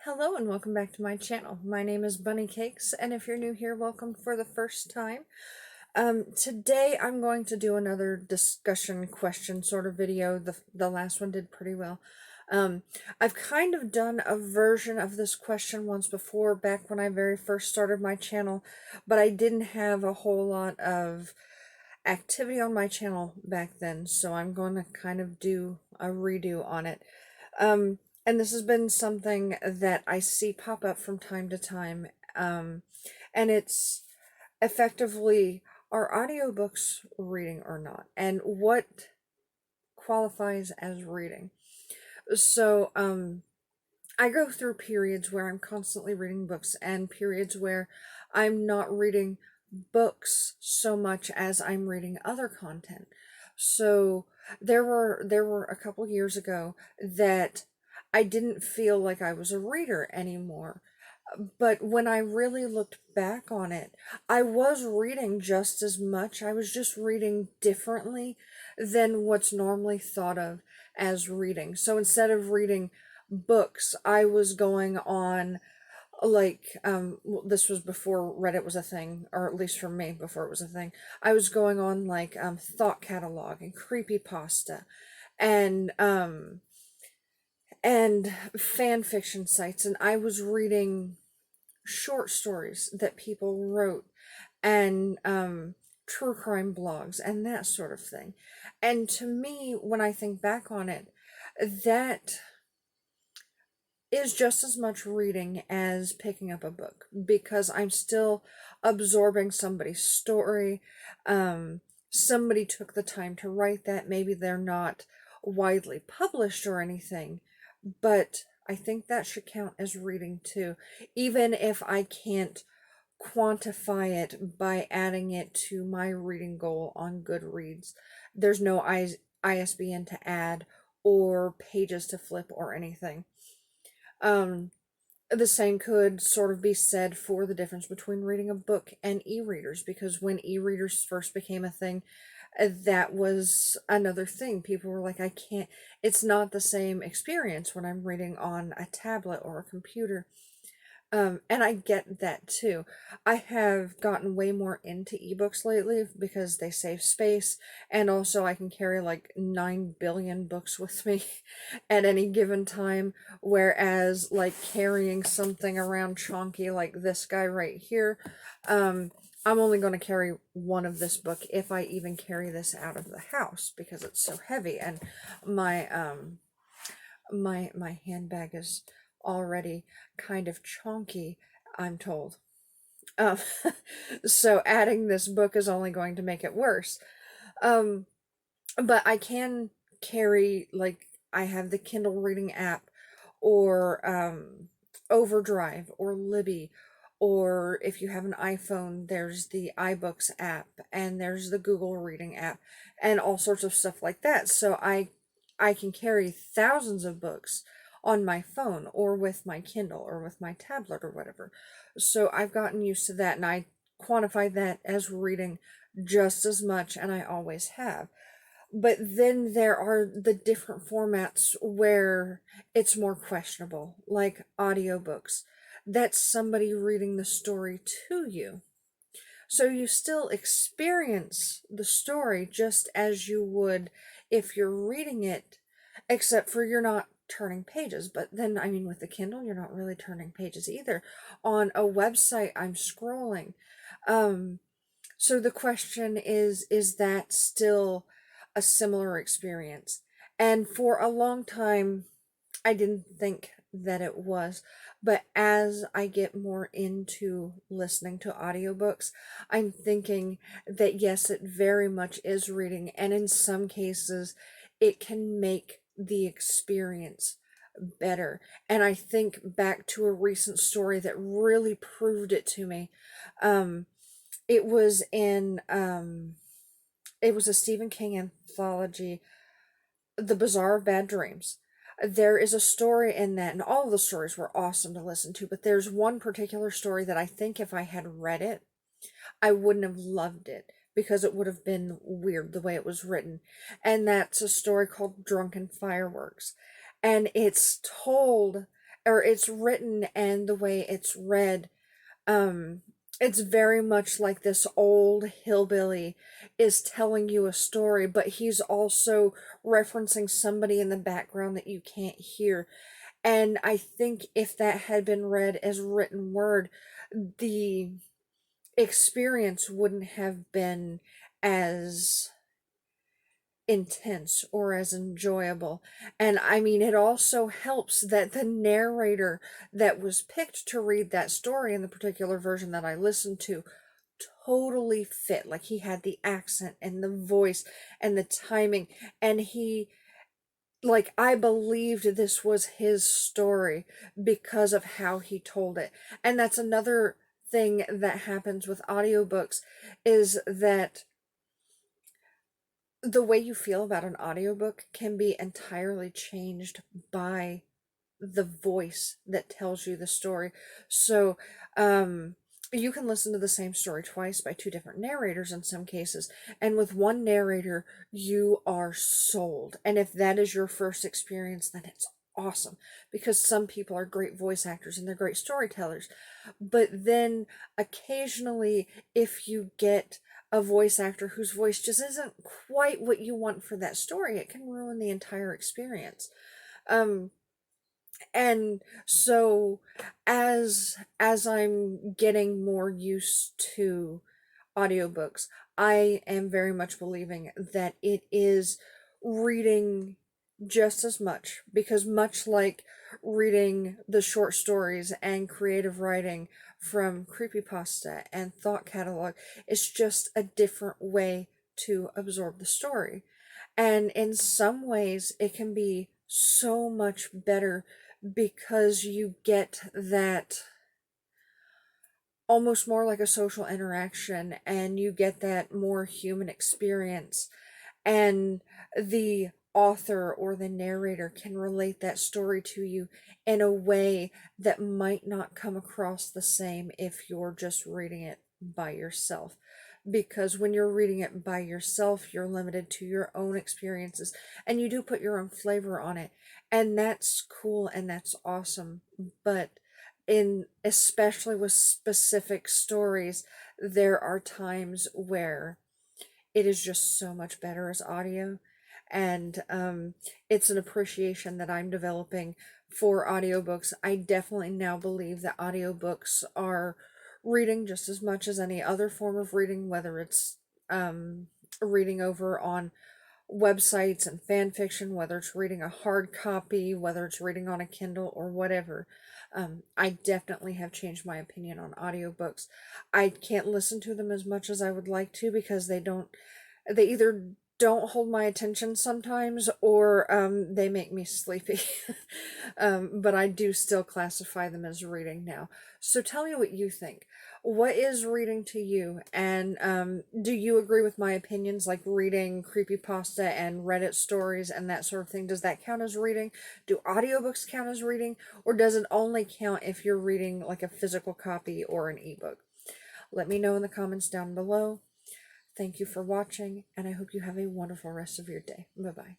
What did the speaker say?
Hello and welcome back to my channel. My name is Bunny Cakes, and if you're new here, welcome for the first time. Today I'm going to do another discussion question sort of video. The last one did pretty well. I've kind of done a version of this question once before, back when I very first started my channel, but I didn't have a whole lot of activity on my channel back then, so I'm going to kind of do a redo on it. And this has been something that I see pop up from time to time. And it's effectively, are audiobooks reading or not? And what qualifies as reading? So, I go through periods where I'm constantly reading books and periods where I'm not reading books so much as I'm reading other content. So there were a couple years ago that I didn't feel like I was a reader anymore. But when I really looked back on it, I was reading just as much. I was just reading differently than what's normally thought of as reading. So instead of reading books, I was going on, like, this was before Reddit was a thing, or at least for me, before it was a thing. I was going on, like, thought catalog and creepypasta and and fan fiction sites, and I was reading short stories that people wrote and true crime blogs and that sort of thing. And to me, when I think back on it, that is just as much reading as picking up a book, because I'm still absorbing somebody's story. Somebody took the time to write that. Maybe they're not widely published or anything, but I think that should count as reading too, even if I can't quantify it by adding it to my reading goal on Goodreads. There's no ISBN to add or pages to flip or anything. Um, the same could sort of be said for the difference between reading a book and e-readers, because when e-readers first became a thing, that was another thing. People were like, I can't, it's not the same experience when I'm reading on a tablet or a computer. And I get that too. I have gotten way more into ebooks lately because they save space, and also I can carry like 9 billion books with me at any given time, whereas like carrying something around chonky like this guy right here, I'm only going to carry one of this book, if I even carry this out of the house, because it's so heavy, and my my handbag is already kind of chonky, I'm told. Um, so adding this book is only going to make it worse. Um, but I can carry, like, I have the Kindle reading app, or Overdrive, or Libby, or if you have an iPhone, there's the iBooks app, and there's the Google Reading app, and all sorts of stuff like that. So I can carry thousands of books on my phone, or with my Kindle, or with my tablet, or whatever. So I've gotten used to that, and I quantify that as reading just as much, and I always have. But then there are the different formats where it's more questionable, like audiobooks. That's somebody reading the story to you. So you still experience the story just as you would if you're reading it, except for you're not turning pages. But then, I mean, with the Kindle, you're not really turning pages either. On a website, I'm scrolling. So the question is that still a similar experience? And for a long time, I didn't think that it was. But as I get more into listening to audiobooks, I'm thinking that yes, it very much is reading, and in some cases, it can make the experience better. And I think back to a recent story that really proved it to me. Um, it was in it was a Stephen King anthology, The Bazaar of Bad Dreams. There is a story in that, and all of the stories were awesome to listen to, but there's one particular story that I think if I had read it, I wouldn't have loved it, because it would have been weird the way it was written. And that's a story called Drunken Fireworks. And it's told or it's written and the way it's read, um, it's very much like this old hillbilly is telling you a story, but he's also referencing somebody in the background that you can't hear. And I think if that had been read as written word, the experience wouldn't have been as intense or as enjoyable. And I mean, it also helps that the narrator that was picked to read that story in the particular version that I listened to totally fit. Like, he had the accent and the voice and the timing, and he, like, I believed this was his story because of how he told it. And that's another thing that happens with audiobooks, is that the way you feel about an audiobook can be entirely changed by the voice that tells you the story. So, you can listen to the same story twice by two different narrators in some cases, and with one narrator, you are sold. And if that is your first experience, then it's awesome, because some people are great voice actors and they're great storytellers. But then occasionally, if you get a voice actor whose voice just isn't quite what you want for that story, it can ruin the entire experience. Um, and so as I'm getting more used to audiobooks, I am very much believing that it is reading just as much, because much like reading the short stories and creative writing from creepypasta and thought catalog, it's just a different way to absorb the story. And in some ways, it can be so much better because you get that almost more like a social interaction, and you get that more human experience. And the author or the narrator can relate that story to you in a way that might not come across the same if you're just reading it by yourself. Because when you're reading it by yourself, you're limited to your own experiences, and you do put your own flavor on it. And that's cool and that's awesome. But in especially with specific stories, there are times where it is just so much better as audio. And it's an appreciation that I'm developing for audiobooks. I definitely now believe that audiobooks are reading just as much as any other form of reading, whether it's reading over on websites and fan fiction, whether it's reading a hard copy, whether it's reading on a Kindle or whatever. I definitely have changed my opinion on audiobooks. I can't listen to them as much as I would like to, because they either don't hold my attention sometimes, or they make me sleepy. But I do still classify them as reading now. So tell me what you think. What is reading to you? And do you agree with my opinions, like reading creepypasta and Reddit stories and that sort of thing? Does that count as reading? Do audiobooks count as reading? Or does it only count if you're reading like a physical copy or an ebook? Let me know in the comments down below. Thank you for watching, and I hope you have a wonderful rest of your day. Bye-bye.